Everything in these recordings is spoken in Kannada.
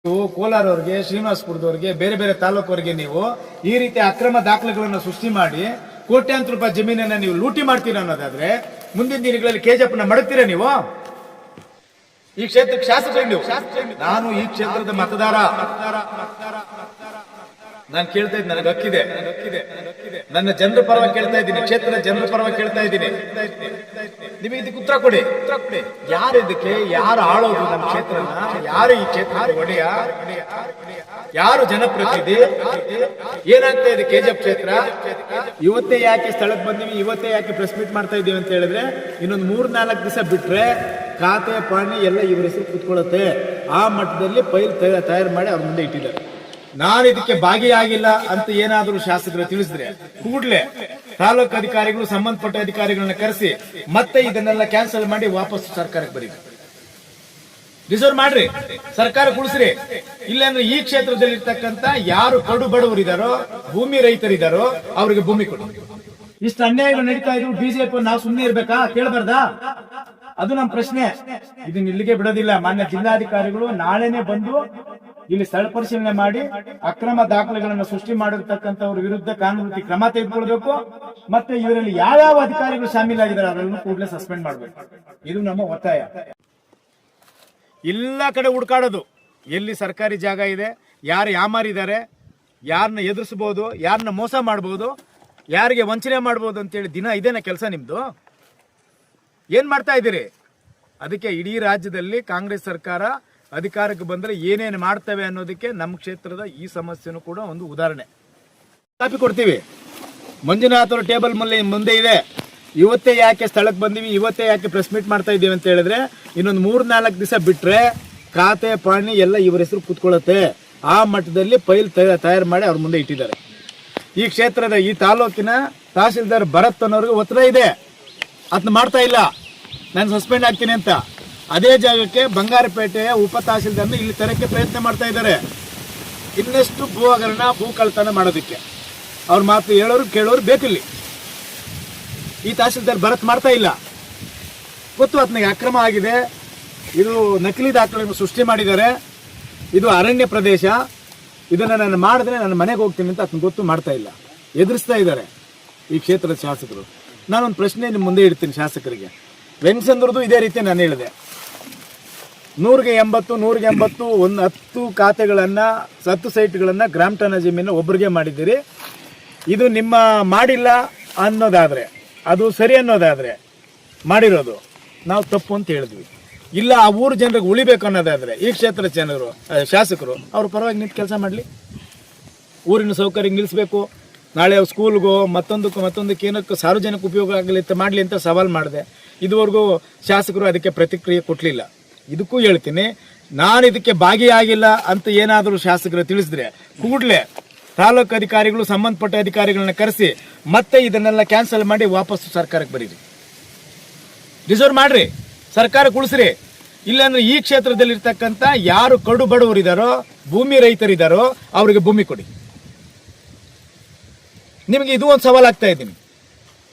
ನೀವು ಕೋಲಾರವ್ರಿಗೆ, ಶ್ರೀನಿವಾಸಪುರದವ್ರಿಗೆ, ಬೇರೆ ಬೇರೆ ತಾಲೂಕವರಿಗೆ ನೀವು ಈ ರೀತಿ ಅಕ್ರಮ ದಾಖಲೆಗಳನ್ನು ಸೃಷ್ಟಿ ಮಾಡಿ ಕೋಟ್ಯಾಂತರ ರೂಪಾಯಿ ಜಮೀನನ್ನ ನೀವು ಲೂಟಿ ಮಾಡ್ತೀರಾ ಅನ್ನೋದಾದ್ರೆ ಮುಂದಿನ ದಿನಗಳಲ್ಲಿ ಕೆಜೆಪಿನ ಮಡಗ್ತೀರಾ ನೀವು? ಈ ಕ್ಷೇತ್ರಕ್ಕೆ ಶಾಸಕರು ನೀವು. ನಾನು ಈ ಕ್ಷೇತ್ರದ ಮತದಾರ. ನಾನು ಕೇಳ್ತಾ ಇದ್ದೀನಿ, ನನಗೆ ಹಕ್ಕಿದೆ. ನನ್ನ ಜನರ ಪರವಾಗಿ ಕೇಳ್ತಾ ಇದ್ದೀನಿ, ಕ್ಷೇತ್ರದ ಜನರ ಪರವಾಗಿ ಕೇಳ್ತಾ ಇದ್ದೀನಿ. ನೀವು ಇದಕ್ಕೆ ಉತ್ತರ ಕೊಡಿ. ಯಾರು ಇದಕ್ಕೆ, ಯಾರು ಆಳೋದು ನಮ್ಮ ಕ್ಷೇತ್ರನ? ಯಾರು ಈ ಕ್ಷೇತ್ರ ಒಡೆಯ? ಯಾರು ಜನಪ್ರತಿನಿಧಿ? ಏನಾಗ್ತಾ ಇದೆ ಕೆಜಿಎಫ್ ಕ್ಷೇತ್ರ? ಇವತ್ತೇ ಯಾಕೆ ಸ್ಥಳಕ್ಕೆ ಬಂದೀವಿ, ಇವತ್ತೇ ಯಾಕೆ ಪ್ರೆಸ್ ಮೀಟ್ ಮಾಡ್ತಾ ಇದೀವಿ ಅಂತ ಹೇಳಿದ್ರೆ, ಇನ್ನೊಂದು 3-4 ದಿವಸ ಬಿಟ್ರೆ ಖಾತೆ ಪಾಣಿ ಎಲ್ಲ ಇವರ ಹೆಸರು ಕೂತ್ಕೊಳ್ಳುತ್ತೆ. ಆ ಮಟ್ಟದಲ್ಲಿ ಫೈಲ್ ತಯಾರು ಮಾಡಿ ಅವ್ರ ಮುಂದೆ ಇಟ್ಟಿದ್ದಾರೆ. ನಾನು ಇದಕ್ಕೆ ಭಾಗಿಯಾಗಿಲ್ಲ ಅಂತ ಏನಾದರೂ ಶಾಸಕರು ತಿಳಿಸಿದ್ರೆ ಕೂಡಲೇ ತಾಲೂಕು ಅಧಿಕಾರಿಗಳು, ಸಂಬಂಧಪಟ್ಟ ಅಧಿಕಾರಿಗಳನ್ನ ಕರೆಸಿ ಮತ್ತೆ ಇದನ್ನೆಲ್ಲ ಕ್ಯಾನ್ಸಲ್ ಮಾಡಿ ವಾಪಸ್ ಸರ್ಕಾರಕ್ಕೆ ಬರೀ. ರಿಸರ್ವ್ ಮಾಡ್ರಿ, ಸರ್ಕಾರ ಕುಡಿಸ್ರಿ. ಇಲ್ಲಾಂದ್ರೆ ಈ ಕ್ಷೇತ್ರದಲ್ಲಿ ಇರ್ತಕ್ಕಂಥ ಯಾರು ಕಡು ಬಡವರಿದಾರೋ, ಭೂಮಿ ರೈತರಿದಾರೋ ಅವ್ರಿಗೆ ಭೂಮಿ ಕೊಡಿ. ಇಷ್ಟು ಅನ್ಯಾಯಗಳು ನಡೀತಾ ಇದ್ರು ಬಿಜೆಪಿ ನಾವು ಸುಮ್ಮನೆ ಇರ್ಬೇಕಾ? ಕೇಳಬಾರ್ದಾ? ಅದು ನಮ್ಮ ಪ್ರಶ್ನೆ. ಇದನ್ನ ಇಲ್ಲಿಗೆ ಬಿಡೋದಿಲ್ಲ. ಮಾನ್ಯ ಜಿಲ್ಲಾಧಿಕಾರಿಗಳು ನಾಳೆನೆ ಬಂದು ಇಲ್ಲಿ ಸ್ಥಳ ಪರಿಶೀಲನೆ ಮಾಡಿ ಅಕ್ರಮ ದಾಖಲೆಗಳನ್ನು ಸೃಷ್ಟಿ ಮಾಡಿರ್ತಕ್ಕಂಥವ್ರ ವಿರುದ್ಧ ಕಾನೂನು ಕ್ರಮ ತೆಗೆದುಕೊಳ್ಬೇಕು. ಮತ್ತೆ ಇವರಲ್ಲಿ ಯಾವ್ಯಾವ ಅಧಿಕಾರಿಗಳು ಶಾಮೀಲಾಗಿದ್ದಾರೆ ಅವರನ್ನು ಕೂಡಲೇ ಸಸ್ಪೆಂಡ್ ಮಾಡಬೇಕು. ಇದು ನಮ್ಮ ಒತ್ತಾಯ. ಎಲ್ಲ ಕಡೆ ಹುಡುಕಾಡೋದು, ಎಲ್ಲಿ ಸರ್ಕಾರಿ ಜಾಗ ಇದೆ, ಯಾರು ಯಾಮಾರಿದ್ದಾರೆ, ಯಾರನ್ನ ಎದುರಿಸಬಹುದು, ಯಾರನ್ನ ಮೋಸ ಮಾಡಬಹುದು, ಯಾರಿಗೆ ವಂಚನೆ ಮಾಡಬಹುದು ಅಂತೇಳಿ ದಿನ ಇದೇನ ಕೆಲಸ ನಿಮ್ದು? ಏನ್ ಮಾಡ್ತಾ ಇದ್ದೀರಿ? ಅದಕ್ಕೆ ಇಡೀ ರಾಜ್ಯದಲ್ಲಿ ಕಾಂಗ್ರೆಸ್ ಸರ್ಕಾರ ಅಧಿಕಾರಕ್ಕೆ ಬಂದ್ರೆ ಏನೇನು ಮಾಡ್ತವೆ ಅನ್ನೋದಕ್ಕೆ ನಮ್ಮ ಕ್ಷೇತ್ರದ ಈ ಸಮಸ್ಯೆನೂ ಕೂಡ ಒಂದು ಉದಾಹರಣೆ. ಕಾಪಿ ಕೊಡ್ತೀವಿ. ಮಂಜುನಾಥ್ ಅವರ ಟೇಬಲ್ ಮುಂದೆ ಇದೆ. ಇವತ್ತೇ ಯಾಕೆ ಸ್ಥಳಕ್ಕೆ ಬಂದೀವಿ, ಇವತ್ತೇ ಯಾಕೆ ಪ್ರೆಸ್ ಮೀಟ್ ಮಾಡ್ತಾ ಇದ್ದೀವಿ ಅಂತ ಹೇಳಿದ್ರೆ, ಇನ್ನೊಂದು 3-4 ದಿವಸ ಬಿಟ್ರೆ ಖಾತೆ ಪಾಣಿ ಎಲ್ಲ ಇವರ ಹೆಸರು ಕೂತ್ಕೊಳ್ಳುತ್ತೆ. ಆ ಮಟ್ಟದಲ್ಲಿ ಫೈಲ್ ತಯಾರು ಮಾಡಿ ಅವ್ರ ಮುಂದೆ ಇಟ್ಟಿದ್ದಾರೆ. ಈ ಕ್ಷೇತ್ರದ, ಈ ತಾಲೂಕಿನ ತಹಸೀಲ್ದಾರ್ ಭರತ್ ಅನ್ನೋರಿಗೆ ಒತ್ತಡ ಇದೆ, ಅದನ್ನ ಮಾಡ್ತಾ ಇಲ್ಲ. ನಾನು ಸಸ್ಪೆಂಡ್ ಆಗ್ತೀನಿ ಅಂತ. ಅದೇ ಜಾಗಕ್ಕೆ ಬಂಗಾರಪೇಟೆಯ ಉಪ ತಹಸೀಲ್ದಾರ್ನ ಇಲ್ಲಿ ತರಕ್ಕೆ ಪ್ರಯತ್ನ ಮಾಡ್ತಾ ಇದ್ದಾರೆ. ಇನ್ನಷ್ಟು ಭೂ ಹಗರಣ, ಭೂ ಕಳ್ಳತನ ಮಾಡೋದಕ್ಕೆ. ಅವ್ರ ಮಾತು ಹೇಳೋರು ಕೇಳೋರು ಬೇಕಿಲ್ಲಿ. ಈ ತಹಸೀಲ್ದಾರ್ ಭರತ್ ಮಾಡ್ತಾ ಇಲ್ಲ. ಗೊತ್ತು ಆತನಿಗೆ ಅಕ್ರಮ ಆಗಿದೆ, ಇದು ನಕಲಿ ದಾಖಲೆಯನ್ನು ಸೃಷ್ಟಿ ಮಾಡಿದ್ದಾರೆ, ಇದು ಅರಣ್ಯ ಪ್ರದೇಶ, ಇದನ್ನ ನಾನು ಮಾಡಿದ್ರೆ ನನ್ನ ಮನೆಗೆ ಹೋಗ್ತೀನಿ ಅಂತ ಆತನ ಗೊತ್ತು, ಮಾಡ್ತಾ ಇಲ್ಲ. ಎದುರಿಸ್ತಾ ಇದ್ದಾರೆ ಈ ಕ್ಷೇತ್ರದ ಶಾಸಕರು. ನಾನೊಂದು ಪ್ರಶ್ನೆ ನಿಮ್ಮ ಮುಂದೆ ಇಡ್ತೀನಿ ಶಾಸಕರಿಗೆ. ವೆಂಕಸಂದ್ರದ್ದು ಇದೇ ರೀತಿ ನಾನು ಹೇಳಿದೆ. 100 ಒಂದು 10 ಖಾತೆಗಳನ್ನ, 10 ಸೈಟ್ಗಳನ್ನ ಗ್ರಾಮ ಠಾಣಾ ಜಮೀನು ಒಬ್ಬರಿಗೆ ಮಾಡಿದ್ದೀರಿ. ಇದು ನಿಮ್ಮ ಮಾಡಿಲ್ಲ ಅನ್ನೋದಾದ್ರೆ, ಅದು ಸರಿ ಅನ್ನೋದಾದ್ರೆ ಮಾಡಿರೋದು ನಾವು ತಪ್ಪು ಅಂತ ಹೇಳಿದ್ವಿ. ಇಲ್ಲ ಆ ಊರು ಜನರಿಗೆ ಉಳಿಬೇಕು ಅನ್ನೋದಾದ್ರೆ ಈ ಕ್ಷೇತ್ರದ ಜನರು, ಶಾಸಕರು ಅವ್ರ ಪರವಾಗಿ ನಿಂತು ಕೆಲಸ ಮಾಡಲಿ. ಊರಿನ ಸೌಕರ್ಯ ನಿಲ್ಲಿಸಬೇಕು. ನಾಳೆ ಸ್ಕೂಲ್ಗೋ ಮತ್ತೊಂದಕ್ಕೆ ಏನಕ್ಕೆ ಸಾರ್ವಜನಿಕ ಉಪಯೋಗ ಆಗಲಿ ಅಂತ ಮಾಡಲಿ ಅಂತ ಸವಾಲು ಮಾಡಿದೆ. ಇದುವರೆಗೂ ಶಾಸಕರು ಅದಕ್ಕೆ ಪ್ರತಿಕ್ರಿಯೆ ಕೊಟ್ಟಲಿಲ್ಲ. ಇದಕ್ಕೂ ಹೇಳ್ತೀನಿ, ನಾನು ಇದಕ್ಕೆ ಭಾಗಿಯಾಗಿಲ್ಲ ಅಂತ ಏನಾದರೂ ಶಾಸಕರು ತಿಳಿಸಿದ್ರೆ ಕೂಡಲೇ ತಾಲೂಕು ಅಧಿಕಾರಿಗಳು, ಸಂಬಂಧಪಟ್ಟ ಅಧಿಕಾರಿಗಳನ್ನ ಕರೆಸಿ ಮತ್ತೆ ಇದನ್ನೆಲ್ಲ ಕ್ಯಾನ್ಸಲ್ ಮಾಡಿ ವಾಪಸ್ ಸರ್ಕಾರಕ್ಕೆ ಬರೀರಿ. ರಿಸರ್ವ್ ಮಾಡ್ರಿ, ಸರ್ಕಾರ ಕುಳಿಸ್ರಿ. ಇಲ್ಲಾಂದ್ರೆ ಈ ಕ್ಷೇತ್ರದಲ್ಲಿ ಇರ್ತಕ್ಕಂಥ ಯಾರು ಕಡು ಬಡವರಿದಾರೋ, ಭೂಮಿ ರೈತರಿದಾರೋ ಅವರಿಗೆ ಭೂಮಿ ಕೊಡಿ. ನಿಮಗೆ ಇದು ಒಂದು ಸವಾಲ್ ಆಗ್ತಾ ಇದ್ದೀನಿ.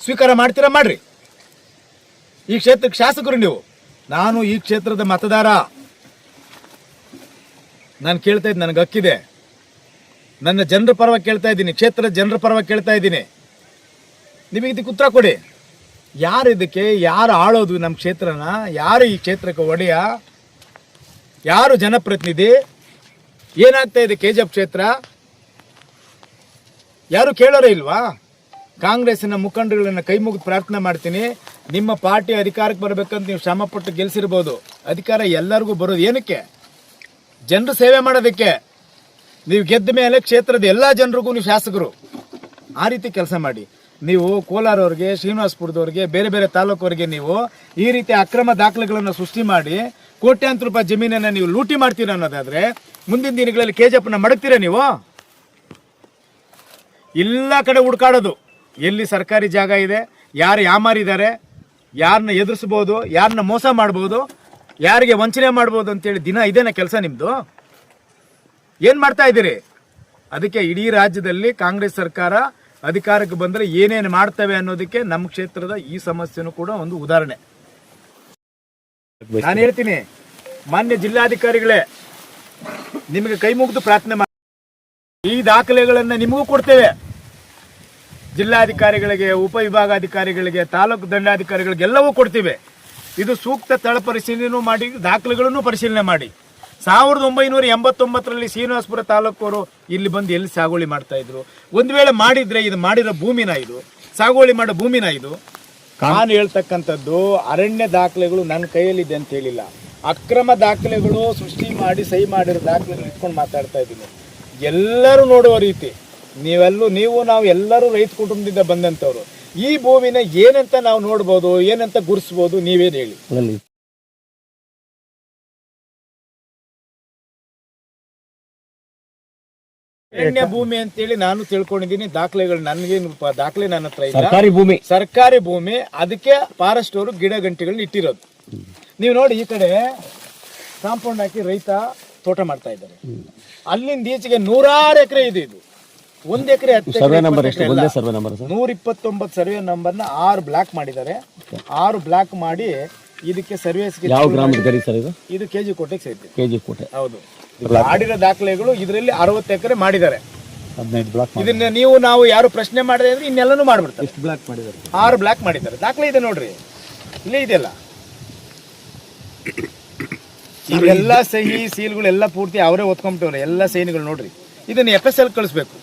ಸ್ವೀಕಾರ ಮಾಡ್ತೀರಾ? ಮಾಡ್ರಿ. ಈ ಕ್ಷೇತ್ರಕ್ಕೆ ಶಾಸಕರು ನೀವು. ನಾನು ಈ ಕ್ಷೇತ್ರದ ಮತದಾರ. ನಾನು ಕೇಳ್ತಾ ಇದ್ದೀನಿ, ನನಗೆ ಹಕ್ಕಿದೆ. ನನ್ನ ಜನರ ಪರವಾಗಿ ಕೇಳ್ತಾ ಇದ್ದೀನಿ, ಕ್ಷೇತ್ರದ ಜನರ ಪರವಾಗಿ ಕೇಳ್ತಾ ಇದ್ದೀನಿ. ನಿಮಗೆ ಇದಕ್ಕೆ ಉತ್ತರ ಕೊಡಿ. ಯಾರು ಇದಕ್ಕೆ, ಯಾರು ಆಳೋದು ನಮ್ಮ ಕ್ಷೇತ್ರನ? ಯಾರು ಈ ಕ್ಷೇತ್ರಕ್ಕೆ ಒಡೆಯ? ಯಾರು ಜನಪ್ರತಿನಿಧಿ? ಏನಾಗ್ತಾ ಇದೆ ಕೆಜಿಎಫ್ ಕ್ಷೇತ್ರ? ಯಾರು ಕೇಳೋರೇ ಇಲ್ವಾ? ಕಾಂಗ್ರೆಸ್ಸಿನ ಮುಖಂಡಗಳನ್ನ ಕೈ ಮುಗಿದು ಪ್ರಾರ್ಥನೆ ಮಾಡ್ತೀನಿ, ನಿಮ್ಮ ಪಾರ್ಟಿ ಅಧಿಕಾರಕ್ಕೆ ಬರಬೇಕಂತ ನೀವು ಶ್ರಮಪಟ್ಟು ಗೆಲ್ಸಿರ್ಬೋದು. ಅಧಿಕಾರ ಎಲ್ಲರಿಗೂ ಬರೋದು ಏನಕ್ಕೆ? ಜನರು ಸೇವೆ ಮಾಡೋದಕ್ಕೆ. ನೀವು ಗೆದ್ದ ಮೇಲೆ ಕ್ಷೇತ್ರದ ಎಲ್ಲ ಜನರಿಗೂ ನೀವು ಶಾಸಕರು. ಆ ರೀತಿ ಕೆಲಸ ಮಾಡಿ. ನೀವು ಕೋಲಾರವ್ರಿಗೆ, ಶ್ರೀನಿವಾಸಪುರದವ್ರಿಗೆ, ಬೇರೆ ಬೇರೆ ತಾಲೂಕವರಿಗೆ ನೀವು ಈ ರೀತಿ ಅಕ್ರಮ ದಾಖಲೆಗಳನ್ನು ಸೃಷ್ಟಿ ಮಾಡಿ ಕೋಟ್ಯಾಂತರ ರೂಪಾಯಿ ಜಮೀನನ್ನ ನೀವು ಲೂಟಿ ಮಾಡ್ತೀರಾ ಅನ್ನೋದಾದ್ರೆ ಮುಂದಿನ ದಿನಗಳಲ್ಲಿ ಕೆಜಿಎಫ್ನ ಮಡಗ್ತೀರಾ ನೀವು? ಎಲ್ಲ ಕಡೆ ಹುಡುಕಾಡೋದು, ಎಲ್ಲಿ ಸರ್ಕಾರಿ ಜಾಗ ಇದೆ, ಯಾರು ಯಾಮಾರಿದ್ದಾರೆ, ಯಾರನ್ನ ಎದುರಿಸಬಹುದು, ಯಾರನ್ನ ಮೋಸ ಮಾಡಬಹುದು, ಯಾರಿಗೆ ವಂಚನೆ ಮಾಡಬಹುದು ಅಂತೇಳಿ ದಿನ ಇದೇನ ಕೆಲಸ ನಿಮ್ದು? ಏನ್ ಮಾಡ್ತಾ ಇದ್ದೀರಿ? ಅದಕ್ಕೆ ಇಡೀ ರಾಜ್ಯದಲ್ಲಿ ಕಾಂಗ್ರೆಸ್ ಸರ್ಕಾರ ಅಧಿಕಾರಕ್ಕೆ ಬಂದ್ರೆ ಏನೇನು ಮಾಡ್ತವೆ ಅನ್ನೋದಕ್ಕೆ ನಮ್ಮ ಕ್ಷೇತ್ರದ ಈ ಸಮಸ್ಯೆನೂ ಕೂಡ ಒಂದು ಉದಾಹರಣೆ. ನಾನು ಹೇಳ್ತೀನಿ, ಮಾನ್ಯ ಜಿಲ್ಲಾಧಿಕಾರಿಗಳೇ, ನಿಮಗೆ ಕೈ ಮುಗಿದು ಪ್ರಾರ್ಥನೆ ಮಾಡಿ. ಈ ದಾಖಲೆಗಳನ್ನ ನಿಮಗೂ ಕೊಡ್ತೇವೆ. ಜಿಲ್ಲಾಧಿಕಾರಿಗಳಿಗೆ, ಉಪವಿಭಾಗಾಧಿಕಾರಿಗಳಿಗೆ, ತಾಲೂಕು ದಂಡಾಧಿಕಾರಿಗಳಿಗೆ ಎಲ್ಲವೂ ಕೊಡ್ತೀವಿ. ಇದು ಸೂಕ್ತ ತಳ ಪರಿಶೀಲನೆ ಮಾಡಿ, ದಾಖಲೆಗಳನ್ನು ಪರಿಶೀಲನೆ ಮಾಡಿ. 1989ರಲ್ಲಿ ಶ್ರೀನಿವಾಸಪುರ ತಾಲೂಕವರು ಇಲ್ಲಿ ಬಂದು ಎಲ್ಲಿ ಸಾಗುವಳಿ ಮಾಡ್ತಾ ಇದ್ರು? ಒಂದು ವೇಳೆ ಮಾಡಿದ್ರೆ ಇದು ಮಾಡಿರೋ ಭೂಮಿನ, ಇದು ಸಾಗುವಳಿ ಮಾಡೋ ಭೂಮಿನ ಇದು? ನಾನು ಹೇಳ್ತಕ್ಕಂಥದ್ದು ಅರಣ್ಯ ದಾಖಲೆಗಳು ನನ್ನ ಕೈಯಲ್ಲಿದೆ ಅಂತ ಹೇಳಿಲ್ಲ. ಅಕ್ರಮ ದಾಖಲೆಗಳು ಸೃಷ್ಟಿ ಮಾಡಿ ಸಹಿ ಮಾಡಿರೋ ದಾಖಲೆಗಳು ಇಟ್ಕೊಂಡು ಮಾತಾಡ್ತಾ ಇದ್ದೀನಿ. ಎಲ್ಲರೂ ನೋಡುವ ರೀತಿ ನೀವು ನಾವು ಎಲ್ಲರೂ ರೈತ ಕುಟುಂಬದಿಂದ ಬಂದಂಥವ್ರು. ಈ ಭೂಮಿನ ಏನಂತ ನಾವು ನೋಡ್ಬೋದು, ಏನಂತ ಗುರುಸ್ಬೋದು, ನೀವೇನು ಹೇಳಿ? ಅರಣ್ಯ ಭೂಮಿ ಅಂತೇಳಿ ನಾನು ತಿಳ್ಕೊಂಡಿದ್ದೀನಿ. ದಾಖಲೆಗಳು ನನಗೇನು ದಾಖಲೆ ನನ್ನ ಹತ್ರ ಇಲ್ಲ. ಸರ್ಕಾರಿ ಭೂಮಿ, ಅದಕ್ಕೆ ಫಾರೆಸ್ಟ್ ಅವರು ಗಿಡ ಗಂಟೆಗಳನ್ನ ಇಟ್ಟಿರೋದು. ನೀವು ನೋಡಿ, ಈ ಕಡೆ ಕಾಂಪೌಂಡ್ ಹಾಕಿ ರೈತ ತೋಟ ಮಾಡ್ತಾ ಇದ್ದಾರೆ. ಅಲ್ಲಿಂದ ಈಚೆಗೆ 106 ಎಕರೆ ಇದೆ. ಇದು 1 ಎಕರೆ 129 ಸರ್ವೆ ನಂಬರ್ನ 6 ಬ್ಲಾಕ್ ಮಾಡಿದ್ದಾರೆ. 6 ಬ್ಲಾಕ್ ಮಾಡಿ ಇದಕ್ಕೆ ಸರ್ವೇಸ್ಗೆ ಇದು ಕೆಜಿ ಕೋಟೆಗೆ ಸೇರಿದೆ. ಹೌದು, ಮಾಡಿರೋ ದಾಖಲೆಗಳು ಇದರಲ್ಲಿ 60 ಎಕರೆ ಮಾಡಿದ್ದಾರೆ. 15 ಬ್ಲಾಕ್. ಇದನ್ನ ನಾವು ಯಾರು ಪ್ರಶ್ನೆ ಮಾಡದೆ ಅಂದ್ರೆ ಇನ್ನೆಲ್ಲನೂ ಮಾಡ್ಬಿಡ್ತಾರೆ. 6 ಬ್ಲಾಕ್ ಮಾಡಿದ್ದಾರೆ. ದಾಖಲೆ ಇದೆ ನೋಡ್ರಿ, ಇಲ್ಲೇ ಇದೆಯಲ್ಲ. ಇವೆಲ್ಲ ಸಹಿ ಸೀಲ್ಗಳೆಲ್ಲ ಪೂರ್ತಿ ಅವರೇ ಓದ್ಕೊಂಬಿಟ್ಟವ್ರೆ, ಎಲ್ಲ ಸೈನ್ಗಳು ನೋಡ್ರಿ. ಇದನ್ನ FSL ಕಳಿಸ್ಬೇಕು.